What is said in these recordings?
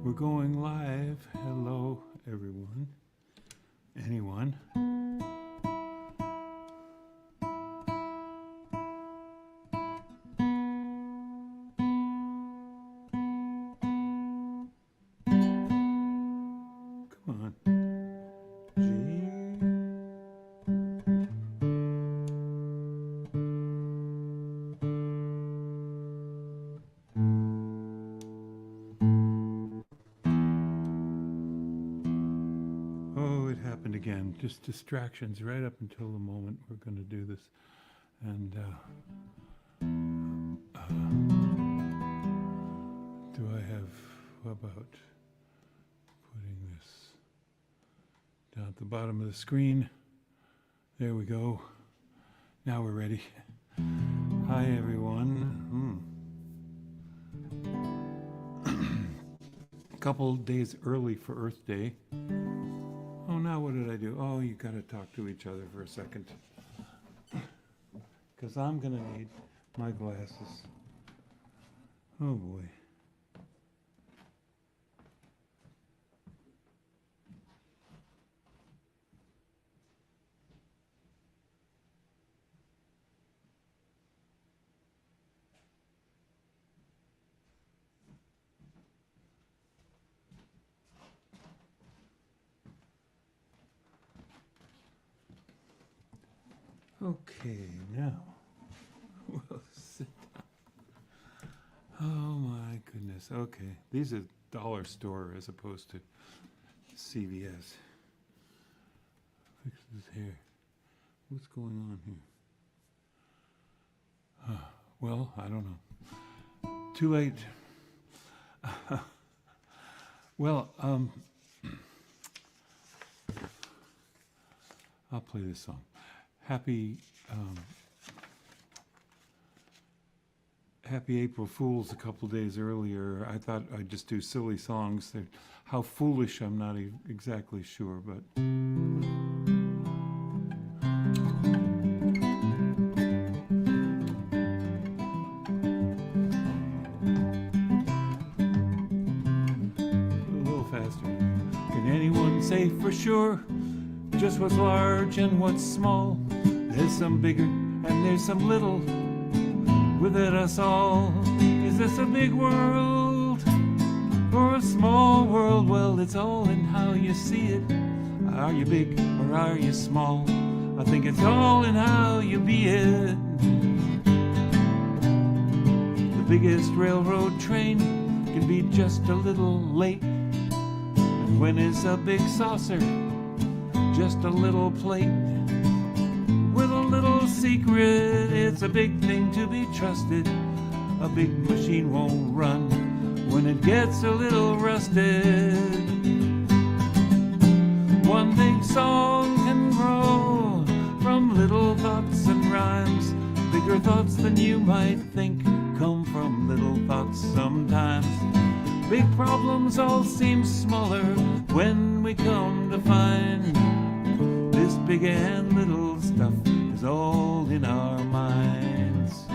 We're going live. Hello, everyone. Anyone? Come on. Oh, it happened again. Just distractions right up until the moment we're going to do this. And do I have, how about putting this down at the bottom of the screen? There we go. Now we're ready. Hi, everyone. A couple days early for Earth Day. Oh, now what did I do? Oh, you got to talk to each other for a second. Because I'm going to need my glasses. Oh, boy. Okay, now we'll sit down. Oh my goodness. Okay, these are dollar store as opposed to CVS. Fix his hair. What's going on here? Well, I don't know. Too late. Well, I'll play this song. Happy April Fools a couple days earlier. I thought I'd just do silly songs. How foolish, I'm not exactly sure, but... A little faster. Can anyone say for sure just what's large and what's small? There's some bigger and there's some little within us all. Is this a big world or a small world? Well, it's all in how you see it. Are you big or are you small? I think it's all in how you be it. The biggest railroad train can be just a little late. And when it's a big saucer, just a little plate with a little secret. It's a big thing to be trusted. A big machine won't run when it gets a little rusted. One big song can grow from little thoughts and rhymes. Bigger thoughts than you might think come from little thoughts sometimes. Big problems all seem smaller when we come to find this big and little stuff is all in our minds.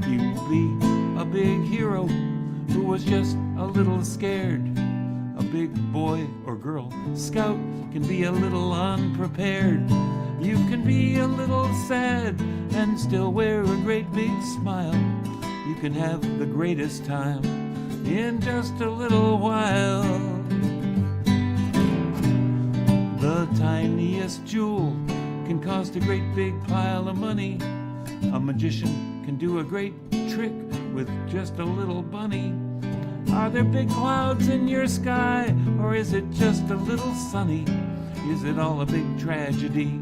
You'd be a big hero who was just a little scared. A big boy or girl scout can be a little unprepared. You can be a little sad and still wear a great big smile. You can have the greatest time in just a little while. The tiniest jewel can cost a great big pile of money. A magician can do a great trick with just a little bunny. Are there big clouds in your sky, or is it just a little sunny? Is it all a big tragedy,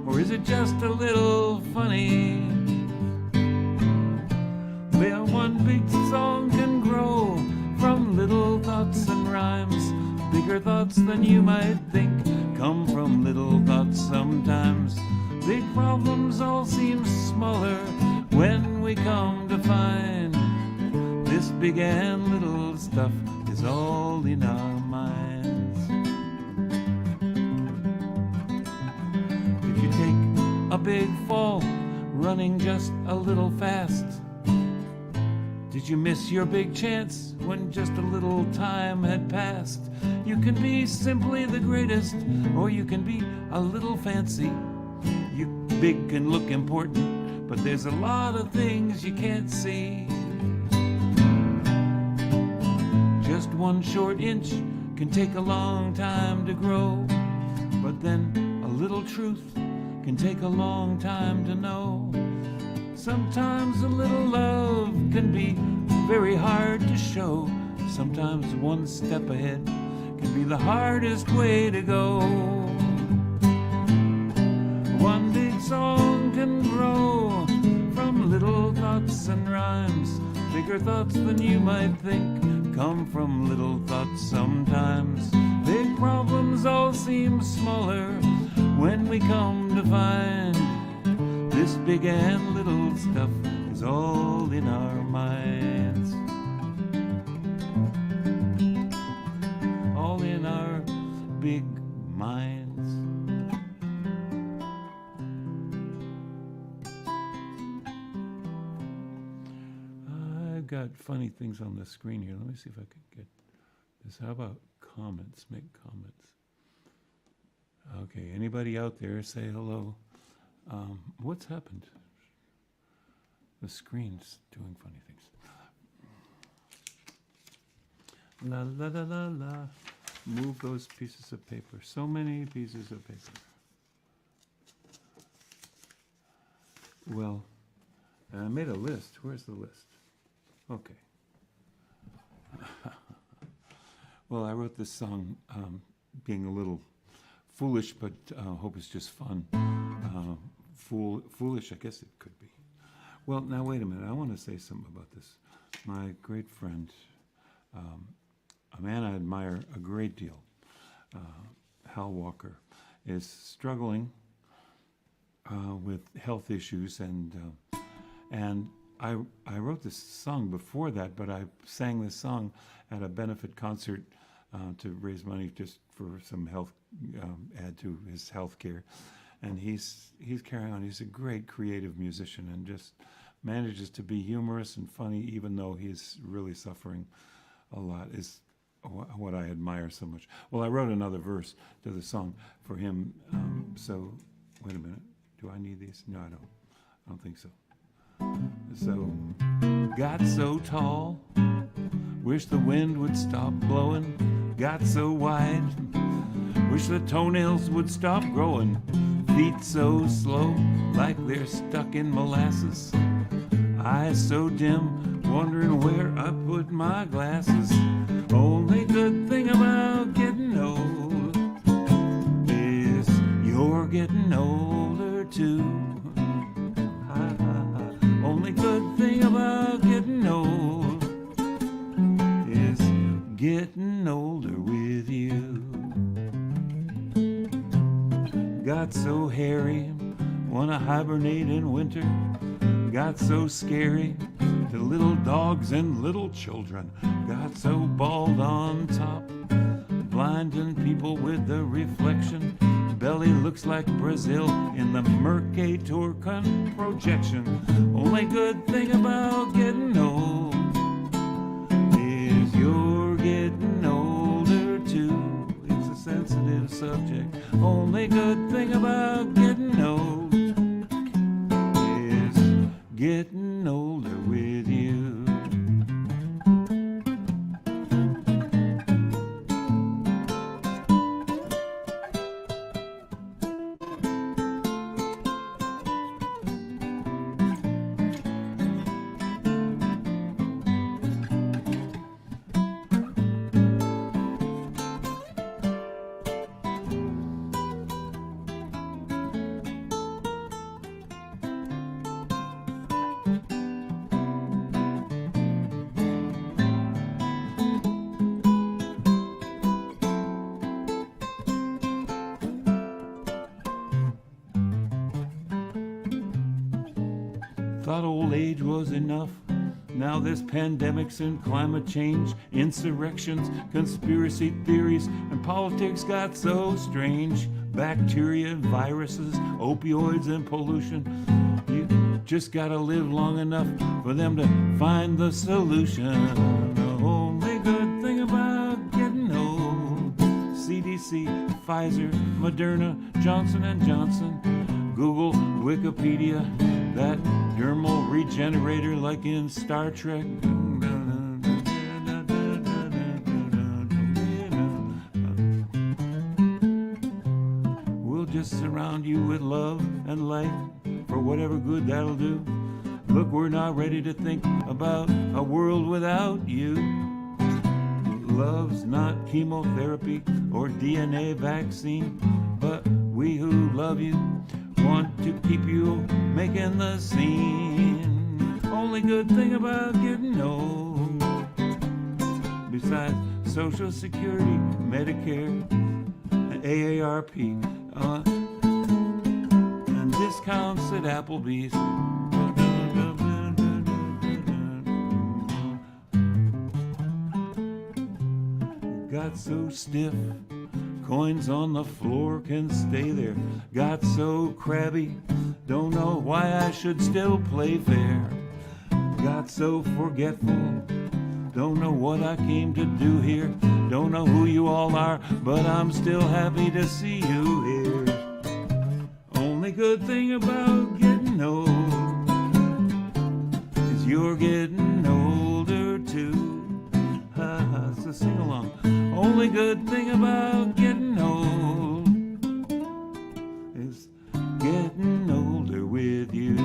or is it just a little funny? Well, one big song can grow from little thoughts and rhymes. Bigger thoughts than you might think come from little thoughts sometimes. Big problems all seem smaller when we come to find this big and little stuff is all in our minds. If you take a big fall running just a little fast, did Did you miss your big chance when just a little time had passed? You can be simply the greatest, or you can be a little fancy. You big can look important, but there's a lot of things you can't see. Just one short inch can take a long time to grow, but then a little truth can take a long time to know. Sometimes a little love can be very hard to show. Sometimes one step ahead can be the hardest way to go. One big song can grow from little thoughts and rhymes. Bigger thoughts than you might think come from little thoughts sometimes. Big problems all seem smaller when we come to find this big and little stuff is all in our minds. All in our big minds. I've got funny things on the screen here. Let me see if I can get this. How about comments? Make comments. Okay, anybody out there say hello? What's happened? The screen's doing funny things. La la la la la. Move those pieces of paper. So many pieces of paper. Well, I made a list. Where's the list? Okay. Well, I wrote this song being a little foolish, but hope it's just fun. Foolish, I guess it could be. Well, now wait a minute. I want to say something about this. My great friend, a man I admire a great deal, Hal Walker, is struggling with health issues, and I wrote this song before that, but I sang this song at a benefit concert to raise money just for some health, add to his health care. And he's carrying on. He's a great creative musician and just manages to be humorous and funny, even though he's really suffering a lot, is what I admire so much. Well, I wrote another verse to the song for him. So, wait a minute. Do I need these? No, I don't think so. So, got so tall, wish the wind would stop blowing. Got so wide, wish the toenails would stop growing. Feet so slow, like they're stuck in molasses. Eyes so dim, wondering where I put my glasses. Only good thing about getting old is you're getting older too. Only good thing about getting old is getting older with you. Got so hairy, wanna hibernate in winter. Got so scary to little dogs and little children. Got so bald on top, blinding people with the reflection. Belly looks like Brazil in the Mercator projection. Only good thing about getting old is you're getting older too. It's a sensitive subject. Only good thing about getting old is getting older with you. Thought old age was enough. Now there's pandemics and climate change, insurrections, conspiracy theories, and politics got so strange. Bacteria, viruses, opioids, and pollution. just gotta live long enough for them to find the solution. The only good thing about getting old: CDC, Pfizer, Moderna, Johnson & Johnson, Google, Wikipedia, that dermal regenerator like in Star Trek. We'll just surround you with love and light for whatever good that'll do. Look, we're not ready to think about a world without you. Love's not chemotherapy or DNA vaccine, but we who love you want to keep you making the scene. Only good thing about getting old, besides Social Security, Medicare, and AARP, and discounts at Applebee's. Got so stiff, coins on the floor can stay there. Got so crabby, don't know why I should still play fair. Got so forgetful, don't know what I came to do here. Don't know who you all are, but I'm still happy to see you here. Only good thing about getting old is you're getting older too. So sing along. Only good thing about getting old is getting older with you.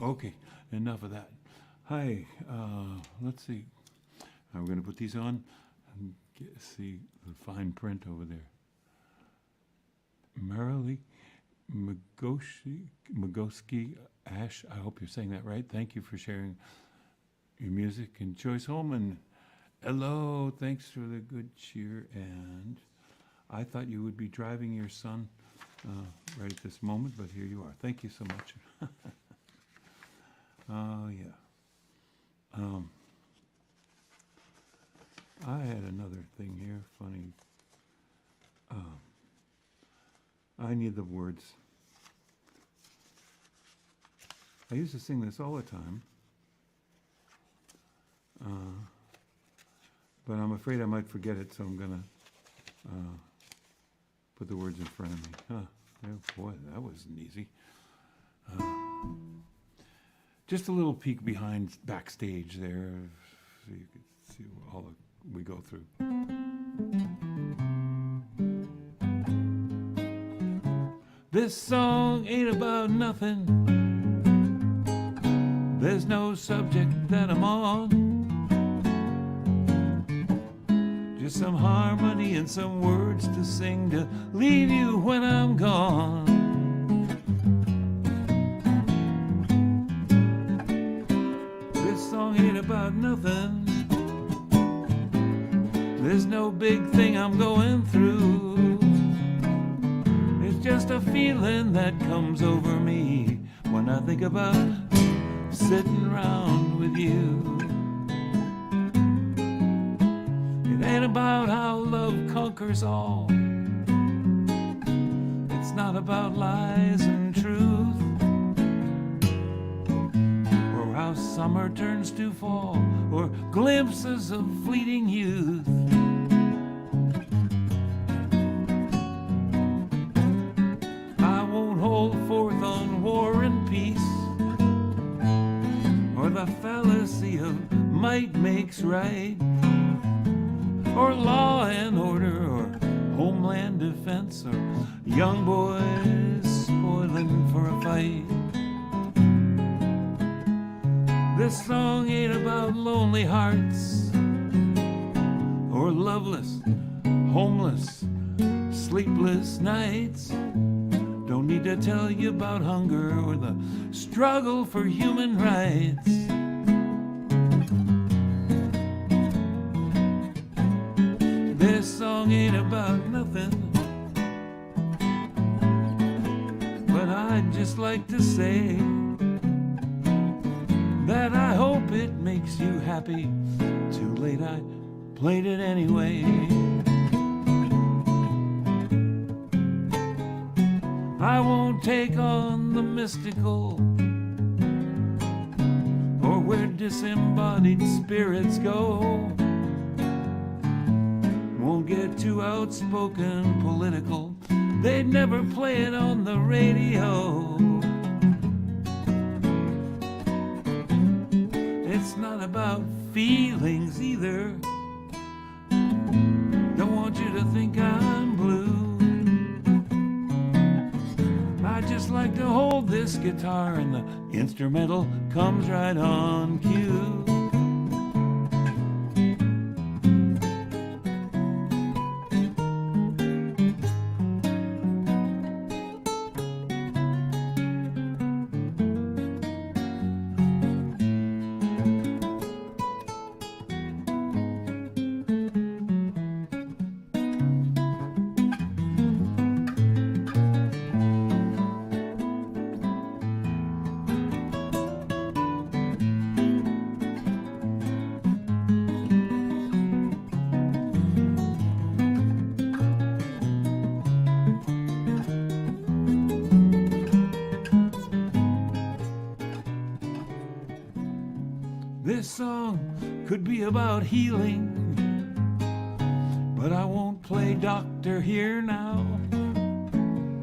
Okay, enough of that. Hi, let's see. We're going to put these on and see the fine print over there. Marilee Magoski Ash, I hope you're saying that right. Thank you for sharing your music. And Joyce Holman, hello, thanks for the good cheer. And I thought you would be driving your son right at this moment, but here you are. Thank you so much. Yeah. I had another thing here, funny. I need the words. I used to sing this all the time, but I'm afraid I might forget it, so I'm gonna put the words in front of me. Oh, boy, that wasn't easy. Just a little peek behind backstage there, so you could see all we go through. This song ain't about nothing. There's no subject that I'm on. Just some harmony and some words to sing to leave you when I'm gone. Ain't about nothing. There's no big thing I'm going through. It's just a feeling that comes over me when I think about sitting around with you. It ain't about how love conquers all. It's not about lies and truth. How summer turns to fall, or glimpses of fleeting youth. I won't hold forth on war and peace, or the fallacy of might makes right, or law and order, or homeland defense, or young boys spoiling for a fight. This song ain't about lonely hearts or loveless, homeless, sleepless nights. Don't need to tell you about hunger or the struggle for human rights. This song ain't about nothing, but I'd just like to say that I hope it makes you happy. Too late, I played it anyway. I won't take on the mystical or where disembodied spirits go. Won't get too outspoken political. They'd never play it on the radio. It's not about feelings either. Don't want you to think I'm blue. I just like to hold this guitar and the instrumental comes right on cue. This song could be about healing, but I won't play doctor here now.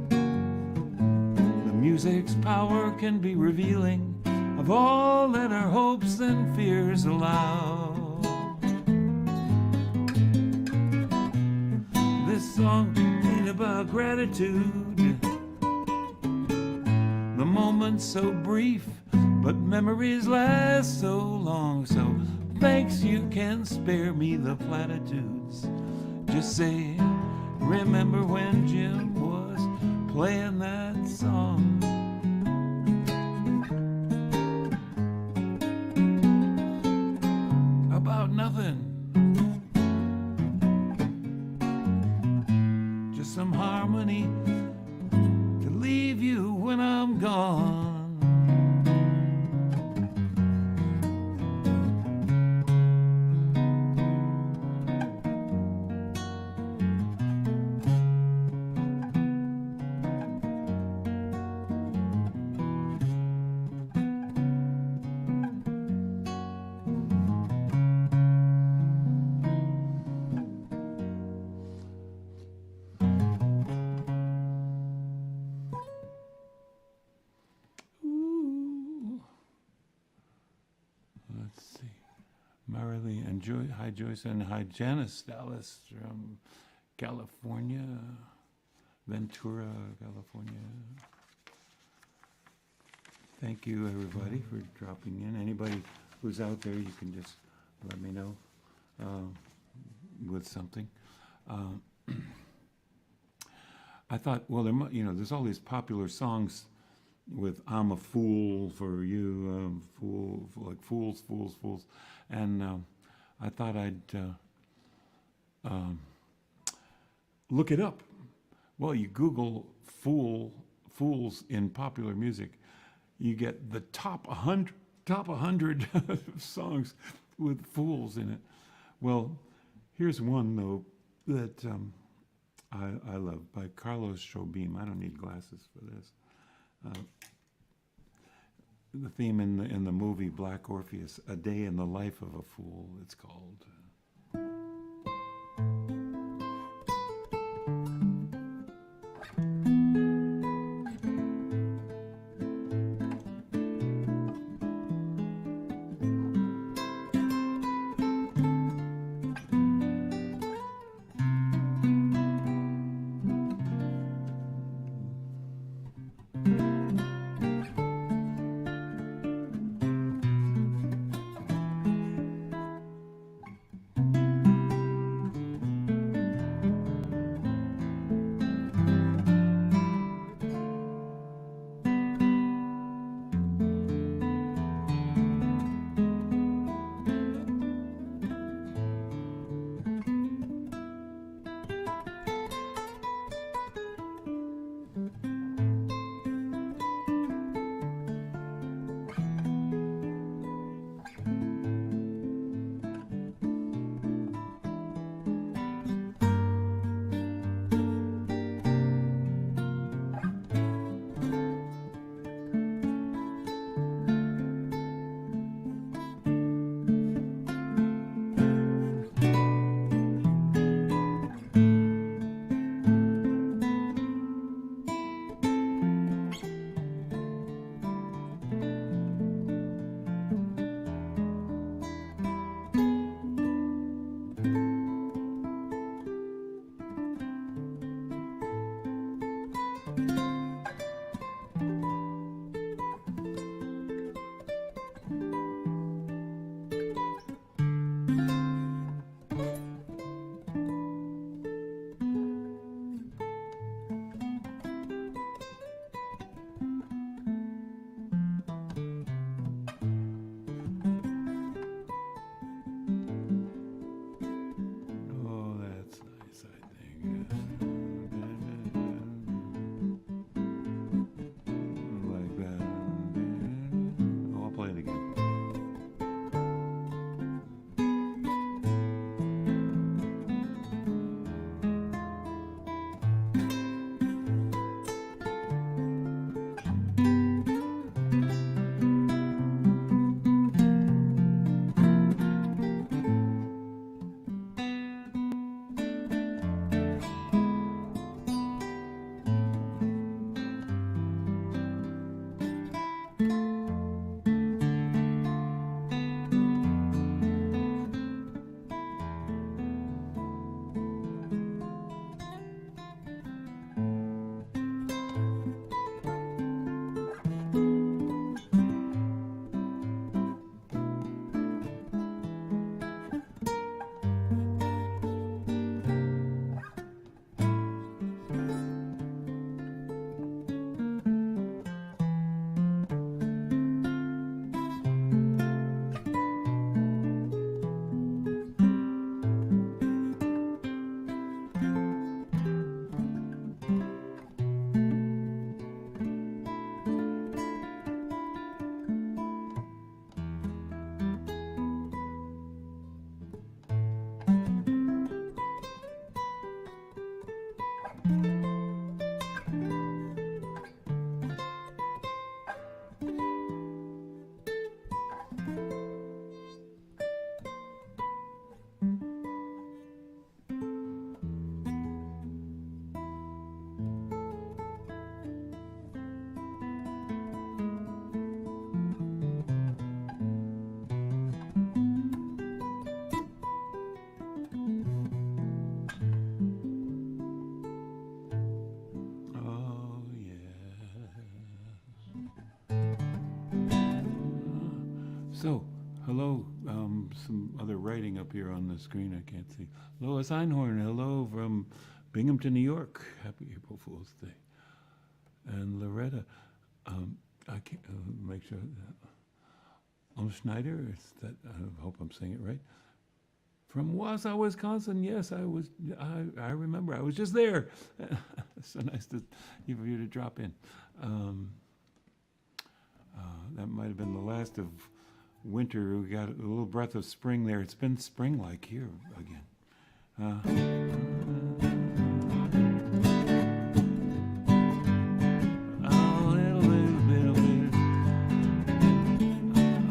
The music's power can be revealing of all that our hopes and fears allow. This song ain't about gratitude. The moment's so brief, but memories last so long. So thanks, you can spare me the platitudes. Just say, remember when Jim was playing that song? About nothing. Just some harmony to leave you when I'm gone. Hi Joyce and hi Janice Dallas from California, Ventura, California. Thank you everybody for dropping in. Anybody who's out there, you can just let me know with something. I thought, well, there's all these popular songs with "I'm a fool for you," like fools, and I thought I'd look it up. Well, you Google fools in popular music, you get the top 100 songs with fools in it. Well, here's one though that I love by Carlos Jobim. I don't need glasses for this. The theme in the movie Black Orpheus, "A Day in the Life of a Fool," it's called. So, hello, some other writing up here on the screen I can't see. Lois Einhorn, hello from Binghamton, New York. Happy April Fool's Day. And Loretta, I can't make sure. Schneider, is that? I hope I'm saying it right. From Wausau, Wisconsin. Yes, I remember. I was just there. So nice for you to drop in. That might have been the last of winter. We got a little breath of spring there. It's been spring-like here again. A little bit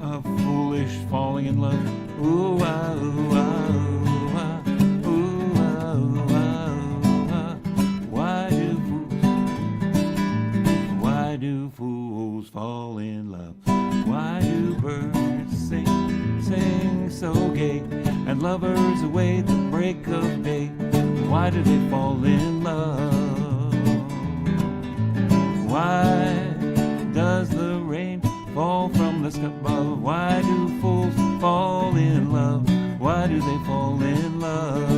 of foolish falling in love. Ooh, ah, ooh, ah, ooh, ah, ooh, ah, ooh, ah, ooh, ah. Why do fools fall in love? Why do birds sing so gay, and lovers await the break of day? Why do they fall in love? Why does the rain fall from the sky above? Why do fools fall in love? Why do they fall in love?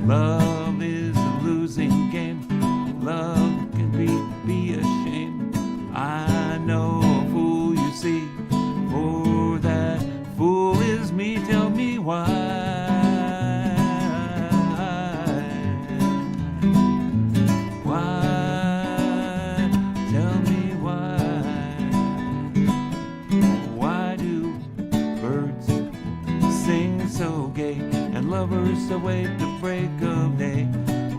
Love is a losing game. Love can be a shame. I know a fool you see, for that fool is me. Tell me why. Why? Tell me why. Why do birds sing so gay, and lovers await the break of day?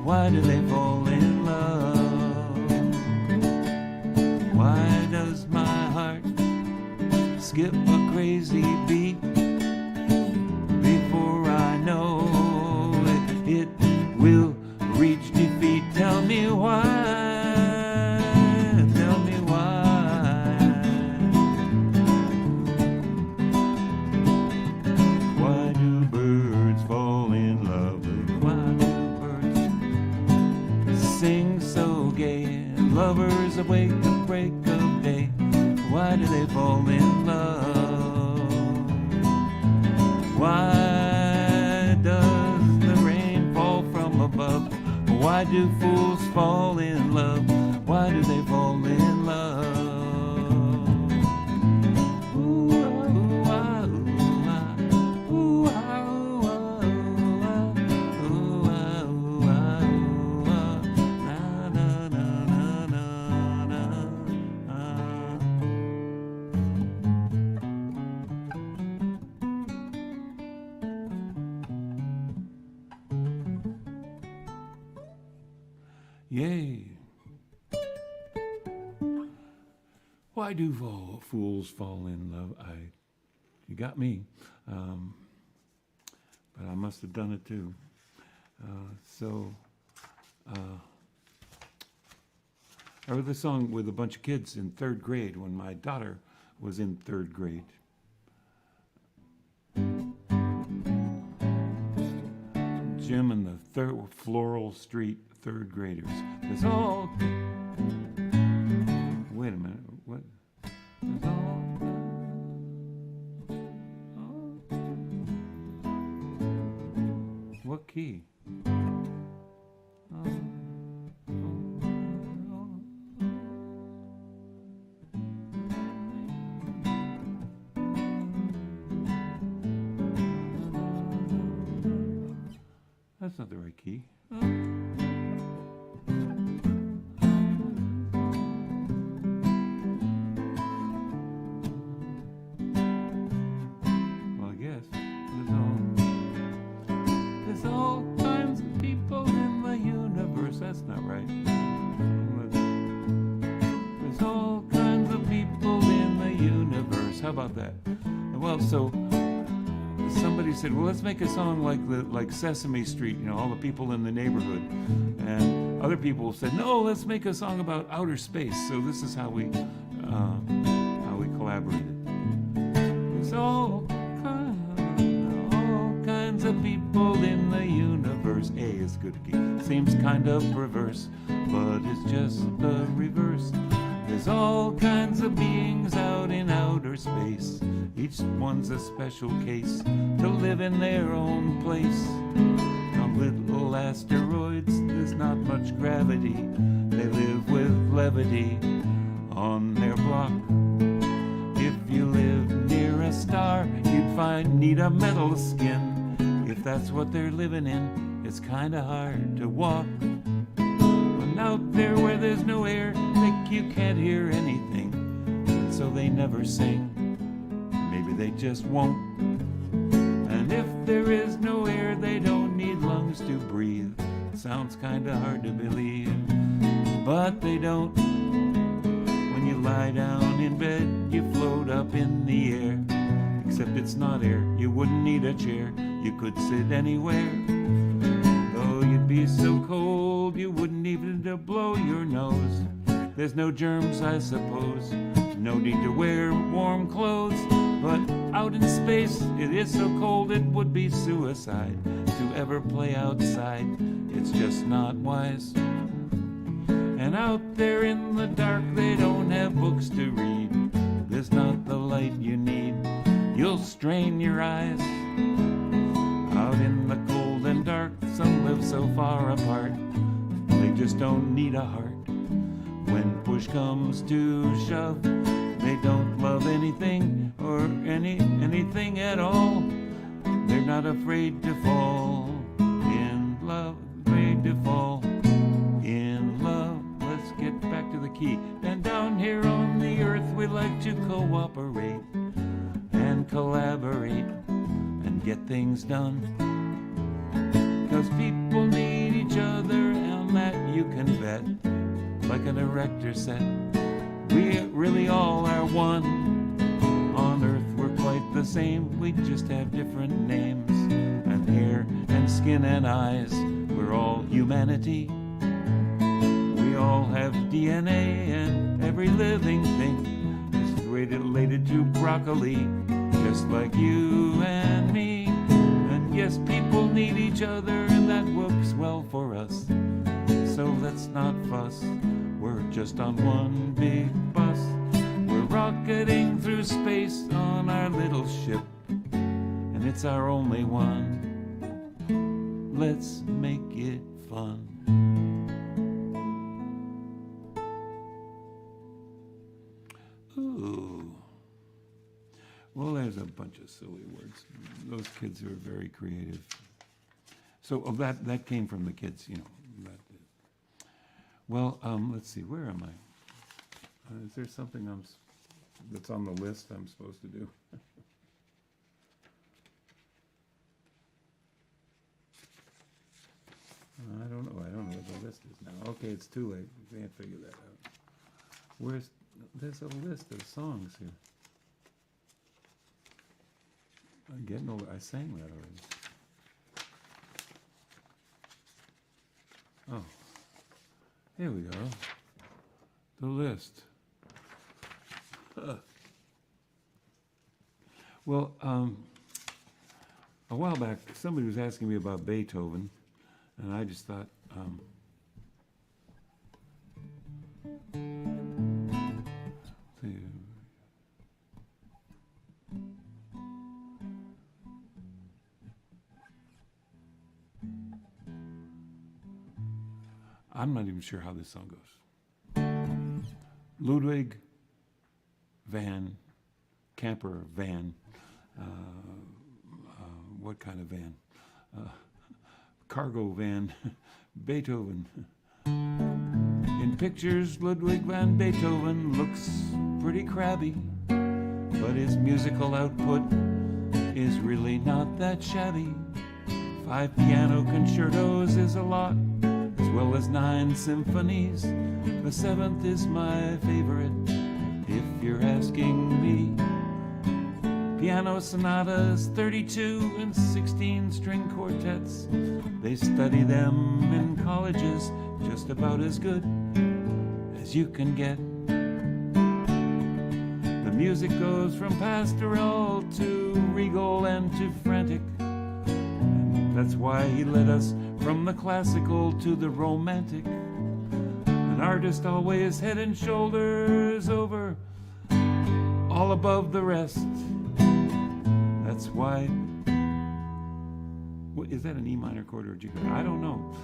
Why do they fall in love? Why does my heart skip a crazy beat before I know it will reach defeat? Tell me why. Tell me why. Why do birds fall in love? Why do birds sing so gay, and lovers await the break of day? Why do they fall in love? Why does the rain fall from above? Why do fools fall in love? Why do they fall in love? Ooh, ah, ooh, ah, ooh, ah, ooh, ah, ooh, ah, ooh, ah, ooh, ah, na, na, na, na, na, na. Yay. Why do fools fall in love? You got me. But I must have done it too. I wrote this song with a bunch of kids in third grade when my daughter was in third grade. Jim and the Floral Street third graders. There's all. Wait a minute. What? There's all. What key? That's not the right key. Well, I guess there's all kinds of people in the universe. That's not right. There's all kinds of people in the universe. How about that? Well, so somebody said, well, let's make a song like Sesame Street, you know, all the people in the neighborhood. And other people said, no, let's make a song about outer space. So this is how we collaborated. There's all kinds of people in the universe. A is good key. Seems kind of perverse, but it's just the reverse. There's all kinds of beings out in outer face. Each one's a special case to live in their own place. On little asteroids, there's not much gravity. They live with levity on their block. If you live near a star, you'd need a metal skin. If that's what they're living in, it's kinda hard to walk. And out there where there's no air, you can't hear anything, and so they never sing. Maybe they just won't. And if there is no air, they don't need lungs to breathe. Sounds kinda hard to believe, but they don't. When you lie down in bed, you float up in the air. Except it's not air, you wouldn't need a chair. You could sit anywhere. Though you'd be so cold, you wouldn't even to blow your nose. There's no germs, I suppose. No need to wear warm clothes. But out in space, it is so cold it would be suicide to ever play outside. It's just not wise. And out there in the dark, they don't have books to read. There's not the light you need. You'll strain your eyes. Out in the cold and dark, some live so far apart. They just don't need a heart. When push comes to shove, they don't love anything or anything at all. They're not afraid to fall in love, afraid to fall in love. Let's get back to the key. And down here on the earth, we like to cooperate and collaborate and get things done. 'Cause people need each other, and that you can bet. Like an erector set, we really all are one. On earth we're quite the same, we just have different names. And hair and skin and eyes, we're all humanity. We all have DNA, and every living thing is related to broccoli, just like you and me. And yes, people need each other, and that works well for us. So let's not fuss. We're just on one big bus. We're rocketing through space on our little ship, and it's our only one. Let's make it fun. Ooh. Well, there's a bunch of silly words. Those kids are very creative. So that came from the kids, you know. Well, let's see, where am I? Is there something that's on the list I'm supposed to do? I don't know what the list is now. Okay, it's too late. We can't figure that out. There's a list of songs here. I'm getting over, I sang that already. Oh. Here we go. The list. Well, a while back, somebody was asking me about Beethoven, and I just thought, I'm not even sure how this song goes. Ludwig van Camper van. What kind of van? Cargo van. Beethoven. In pictures, Ludwig van Beethoven looks pretty crabby, but his musical output is really not that shabby. 5 piano concertos is a lot, as well as 9 symphonies. The 7th is my favorite, if you're asking me. Piano sonatas, 32 and 16 string quartets. They study them in colleges, just about as good as you can get. The music goes from pastoral to regal and to frantic. That's why he led us from the classical to the romantic. An artist always head and shoulders over all above the rest. That's why. Is that an E minor chord or a G chord? I don't know.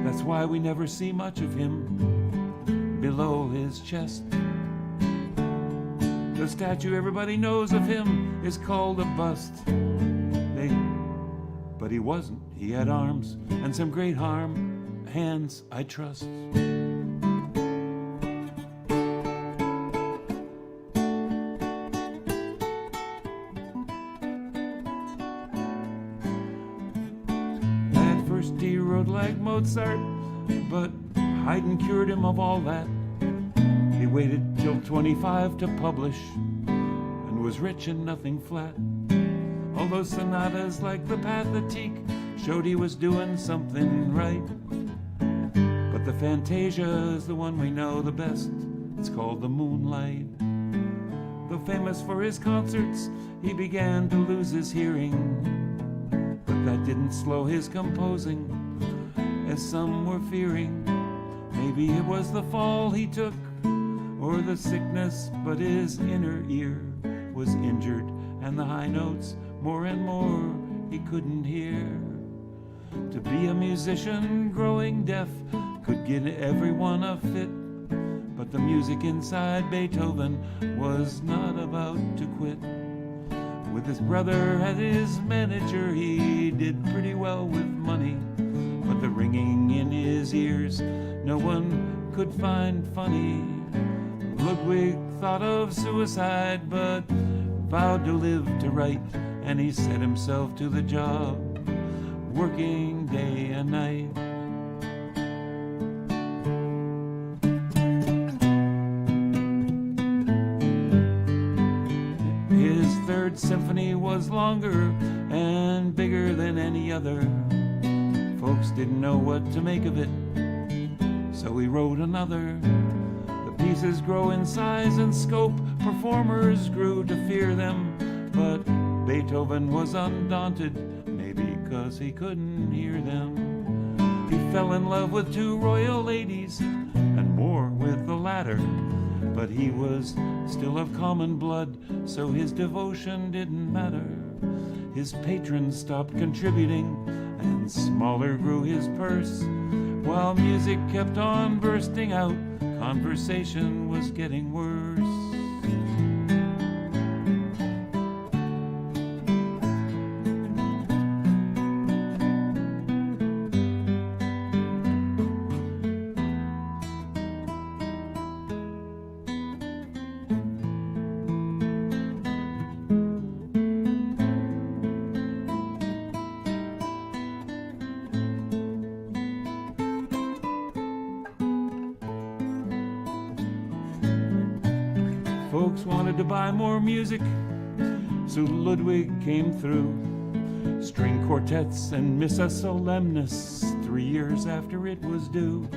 That's why we never see much of him below his chest. The statue everybody knows of him is called a bust. But he wasn't. He had arms and some great hands, I trust. At first he wrote like Mozart, but Haydn cured him of all that. He waited till 25 to publish and was rich and nothing flat. Although sonatas like the Pathétique showed he was doing something right. But the Fantasia is the one we know the best. It's called the Moonlight. Though famous for his concerts, he began to lose his hearing. But that didn't slow his composing, as some were fearing. Maybe it was the fall he took, or the sickness, but his inner ear was injured, and the high notes, more and more, he couldn't hear. To be a musician growing deaf could give everyone a fit, but the music inside Beethoven was not about to quit. With his brother as his manager, he did pretty well with money, but the ringing in his ears no one could find funny. Ludwig thought of suicide, but vowed to live to write, and he set himself to the job, working day and night. His third symphony was longer and bigger than any other. Folks didn't know what to make of it, so he wrote another. Pieces grow in size and scope, performers grew to fear them, but Beethoven was undaunted, maybe 'cause he couldn't hear them. He fell in love with 2 royal ladies, and more with the latter, but he was still of common blood, so his devotion didn't matter. His patrons stopped contributing, and smaller grew his purse, while music kept on bursting out. Conversation was getting worse. Folks wanted to buy more music, so Ludwig came through. String quartets and Missa Solemnis 3 years after it was due.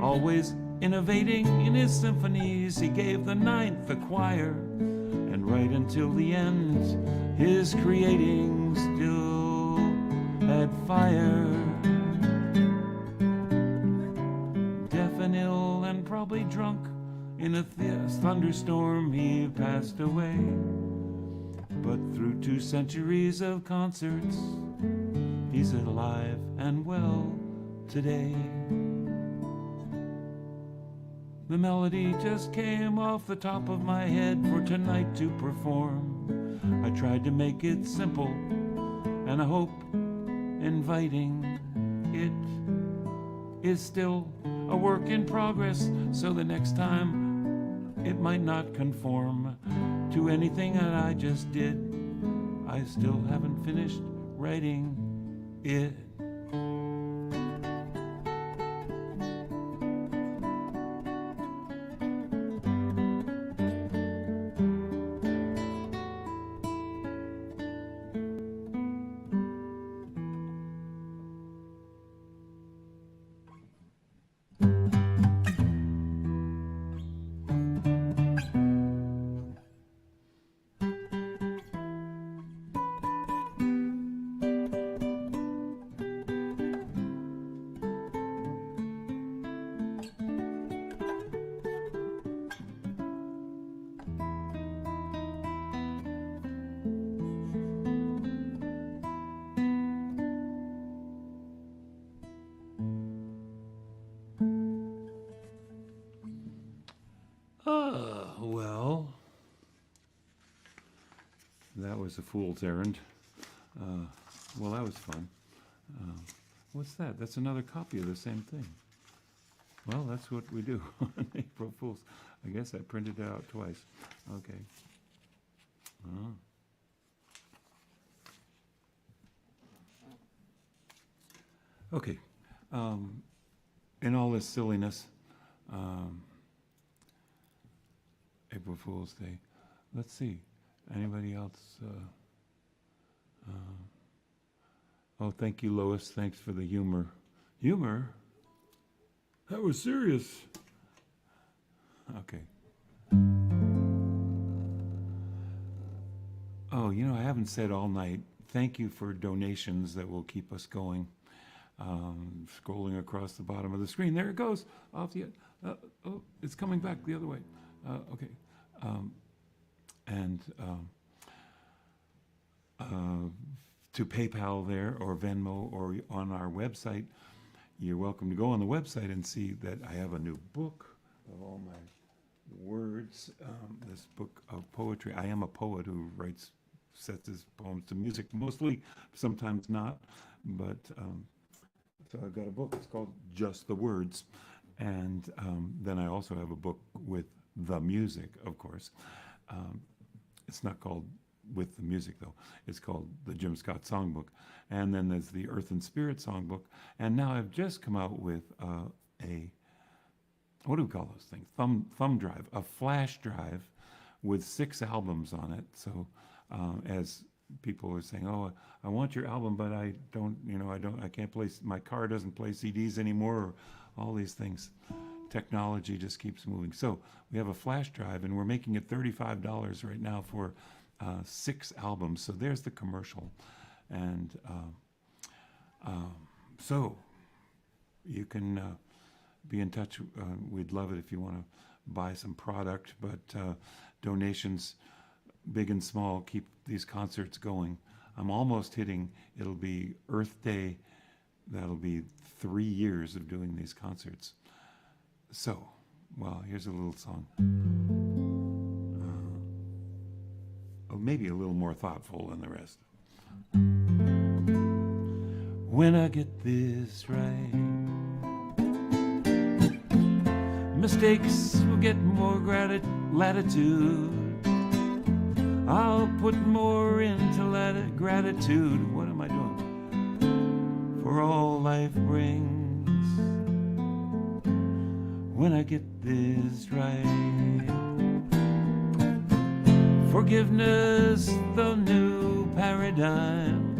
Always innovating in his symphonies, he gave the 9th a choir. And right until the end, his creating still had fire. Deaf and ill and probably drunk, in a thunderstorm he passed away. But through 2 centuries of concerts, he's alive and well today. The melody just came off the top of my head for tonight to perform. I tried to make it simple, and I hope inviting. It is still a work in progress, so the next time it might not conform to anything that I just did. I still haven't finished writing it. Well, that was a fool's errand. Well, that was fun. What's that? That's another copy of the same thing. Well, that's what we do on April Fool's. I guess I printed it out twice. Okay. Okay. In all this silliness, April Fool's Day. Let's see. Anybody else? Oh, thank you, Lois. Thanks for the humor. Humor? That was serious. Okay. Oh, you know, I haven't said all night. Thank you for donations that will keep us going. Scrolling across the bottom of the screen. There it goes. Off the. Oh, it's coming back the other way. Okay. To PayPal there, or Venmo, or on our website, you're welcome to go on the website and see that I have a new book of all my words. This book of poetry. I am a poet who sets his poems to music, mostly, sometimes not, but so I've got a book. It's called Just the Words, and then I also have a book with the music, of course. It's not called With the Music, though. It's called the Jim Scott Songbook. And then there's the Earth and Spirit Songbook. And now I've just come out with what do we call those things? Thumb drive, a flash drive with 6 albums on it. So as people are saying, oh, I want your album, but I can't play, my car doesn't play CDs anymore, or all these things. Technology just keeps moving. So we have a flash drive, and we're making it $35 right now for 6 albums. So there's the commercial. And so you can be in touch. We'd love it if you want to buy some product, but donations, big and small, keep these concerts going. I'm almost hitting, it'll be Earth Day. That'll be 3 years of doing these concerts. So, well, here's a little song. Maybe a little more thoughtful than the rest. When I get this right, mistakes will get more latitude. I'll put more into gratitude. What am I doing? For all life brings. When I get this right, forgiveness, the new paradigm,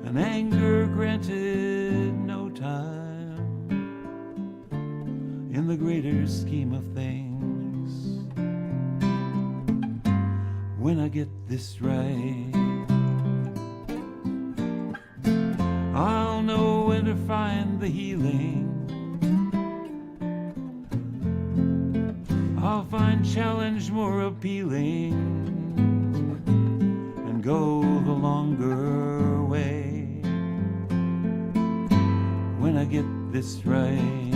and anger granted no time in the greater scheme of things. When I get this right, I'll know when to find the healing. I'll find challenge more appealing and go the longer way. When I get this right,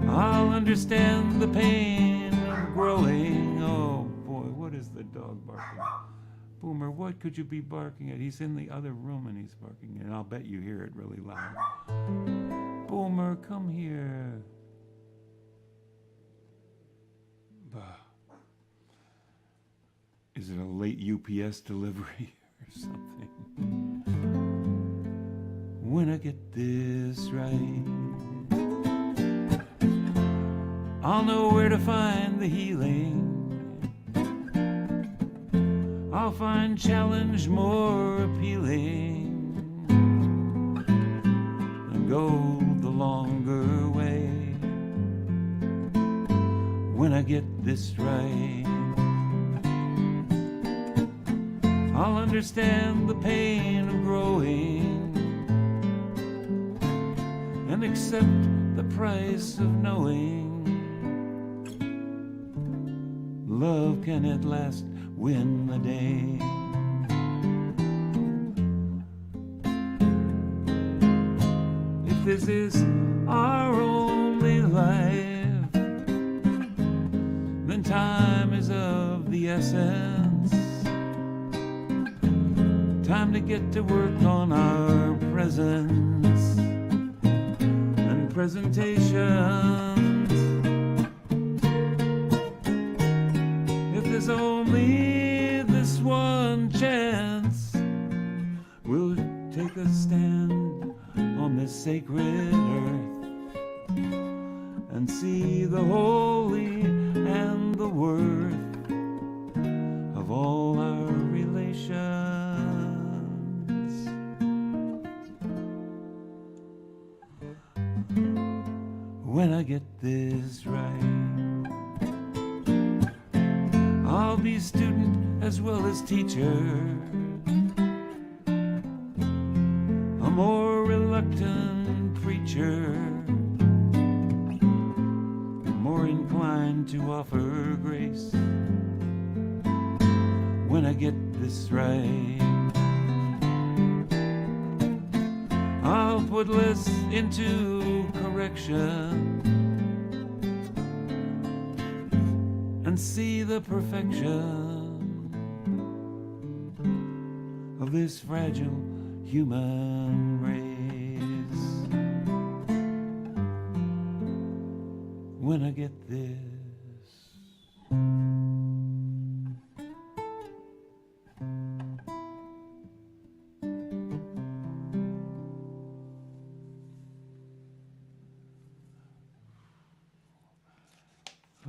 I'll understand the pain of growing. Oh boy, what is the dog barking? Boomer, what could you be barking at? He's in the other room and he's barking, and I'll bet you hear it really loud. Boomer, come here. Is it a late UPS delivery or something? When I get this right, I'll know where to find the healing. I'll find challenge more appealing and go the longer way. When I get this right, I'll understand the pain of growing and accept the price of knowing love can at last win the day. If this is our only life, to get to work on our presents and presentations. If there's only this one chance, we'll take a stand on this sacred earth and see the holy and the worth of all our relations. When I get this right, I'll be student as well as teacher, a more reluctant preacher, more inclined to offer grace. When I get this right, I'll put less into correction and see the perfection of this fragile human race. When I get this.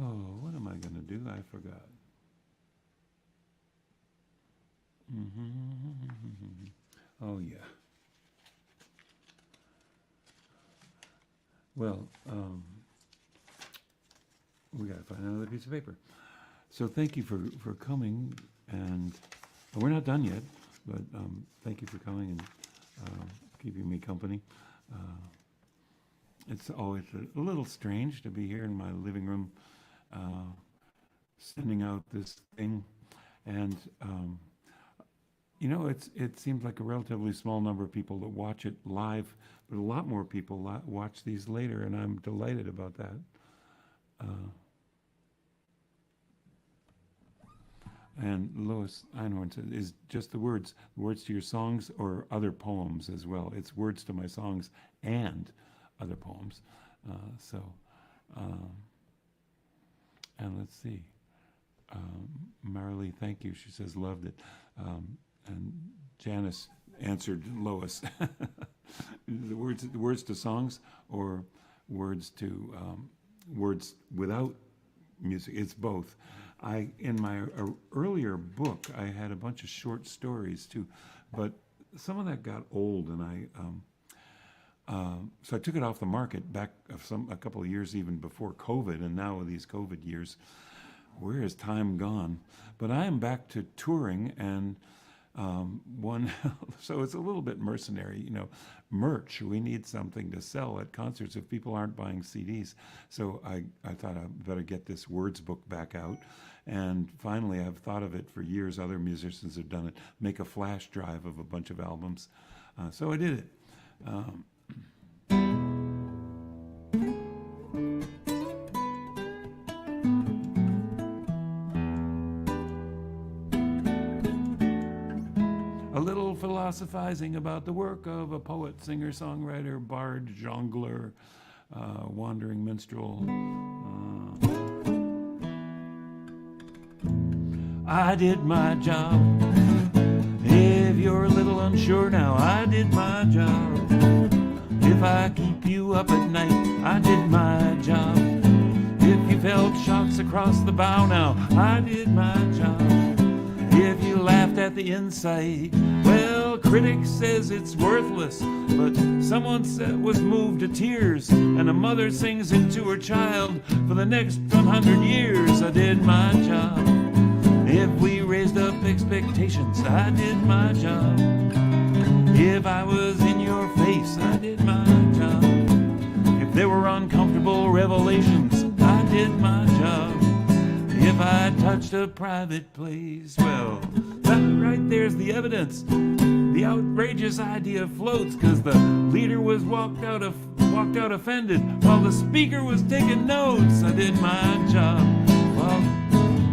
Oh, what am I going to do? I forgot. Oh, yeah. Well, we got to find another piece of paper. So thank you for coming, and we're not done yet, but thank you for coming and keeping me company. It's always a little strange to be here in my living room, sending out this thing, and you know, it seems like a relatively small number of people that watch it live, but a lot more people watch these later, and I'm delighted about that. And Lois Einhorn said, is just the words to your songs or other poems as well? It's words to my songs and other poems. And let's see. Marilee, thank you. She says, loved it. And Janice answered Lois. the words to songs or words to words without music. It's both. In my earlier book, I had a bunch of short stories too, but some of that got old, and so I took it off the market back a couple of years even before COVID, and now with these COVID years, where has time gone? But I am back to touring, and so it's a little bit mercenary, you know, merch. We need something to sell at concerts if people aren't buying CDs. So I thought I'd better get this words book back out. And finally, I've thought of it for years. Other musicians have done it. Make a flash drive of a bunch of albums. So I did it. A little philosophizing about the work of a poet, singer, songwriter, bard, jongleur, wandering minstrel. I did my job. If you're a little unsure now, I did my job. If I keep you up at night, I did my job. If you felt shocks across the bow now, I did my job. If you laughed at the insight, well, critics says it's worthless, but someone was moved to tears, and a mother sings it to her child for the next 100 years. I did my job. If we raised up expectations, I did my job. If I was in your face, I did my job. If there were uncomfortable revelations, I did my job. If I touched a private place, well, that right there's the evidence. The outrageous idea floats, 'cause the leader was walked out offended while the speaker was taking notes. I did my job. Well,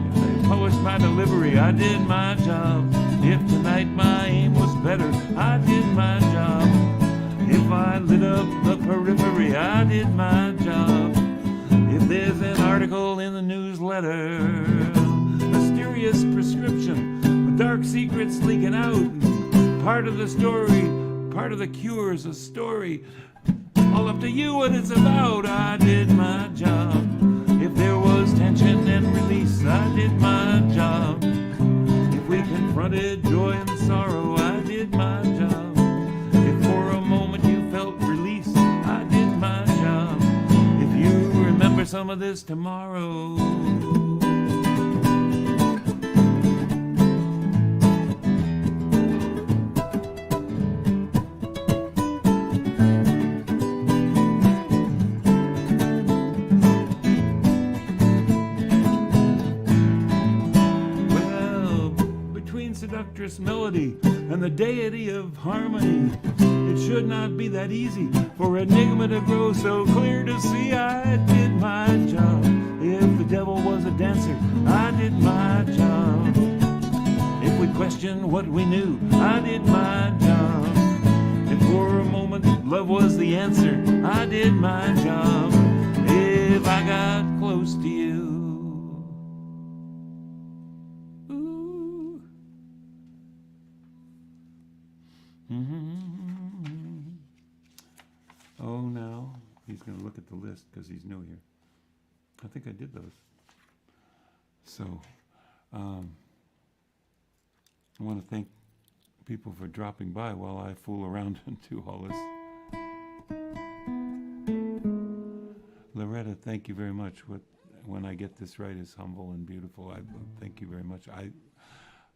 if they published my delivery, I did my job. If tonight my aim was better, I did my job. If I lit up the periphery, I did my job. If there's an article in the newsletter, mysterious prescription with dark secrets leaking out, part of the story, part of the cure's a story, all up to you what it's about. I did my job. If there was tension and release, I did my job. If we confronted joy and sorrow, I did my job. If for a moment you felt release, I did my job. If you remember some of this tomorrow, seductress melody and the deity of harmony, it should not be that easy for enigma to grow so clear to see. I did my job. If the devil was a dancer, I did my job. If we questioned what we knew, I did my job. If for a moment love was the answer, I did my job. If I got close to you, oh, now he's going to look at the list because he's new here. I think I did those. So I want to thank people for dropping by while I fool around and do all this. Loretta, thank you very much. When I get this right, is humble and beautiful. I thank you very much.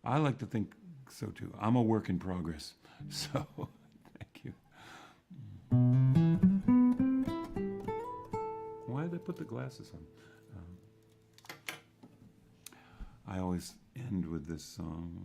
I like to think so too. I'm a work in progress. So thank you. Why did I put the glasses on? I always end with this song.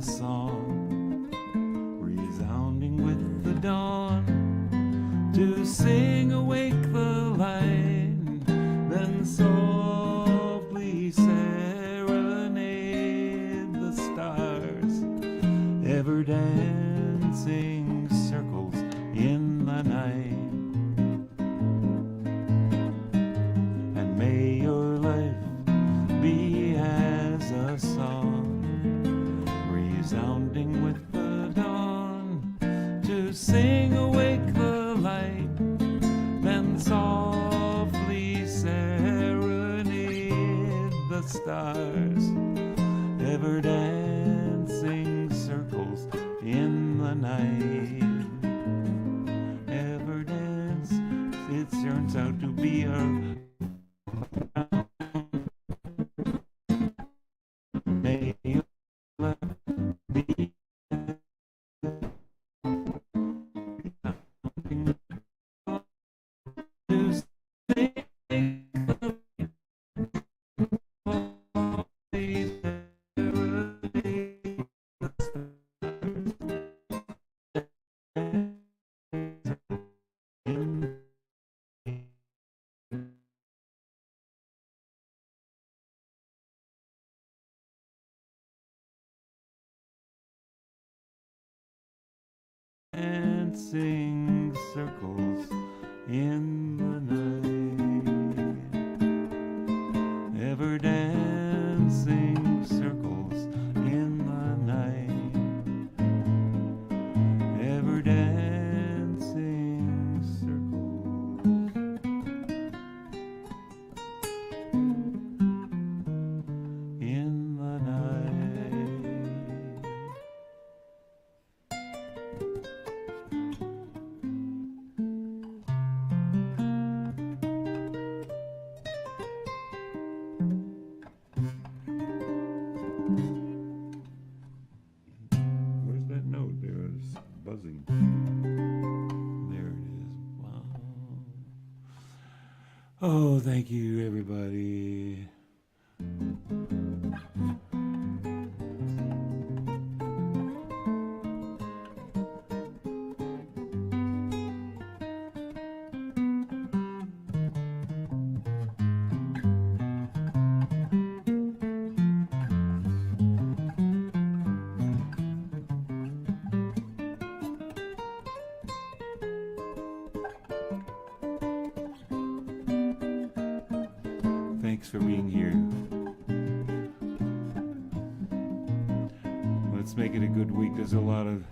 Song resounding with the dawn, to sing awake the light, then softly serenade the stars, ever dancing circles in the night. And may your life be as a song resounding with the dawn, to sing awake the light, then softly serenade the stars, ever dancing circles in the night. Ever dance, it turns out to be a may your life be dancing circles in the night, ever dancing circles in the night, ever dancing circles in the night. Where's that note? There it's buzzing. There it is. Wow. Oh, thank you, everybody. Thanks for being here. Let's make it a good week. There's a lot of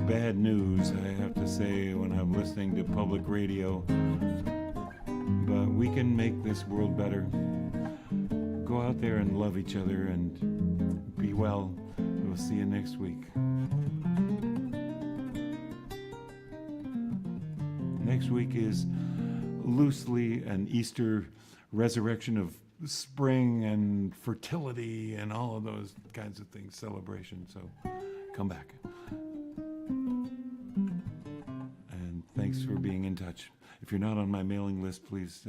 bad news, I have to say, when I'm listening to public radio. But we can make this world better. Go out there and love each other and be well. We'll see you next week. Next week is loosely an Easter resurrection of spring and fertility and all of those kinds of things, celebration. So come back. And thanks for being in touch. If you're not on my mailing list, please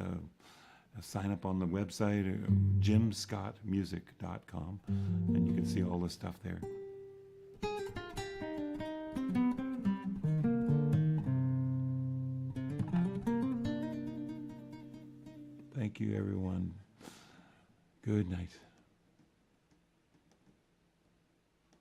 sign up on the website, jimscottmusic.com, and you can see all the stuff there. Thank you, everyone. Good night.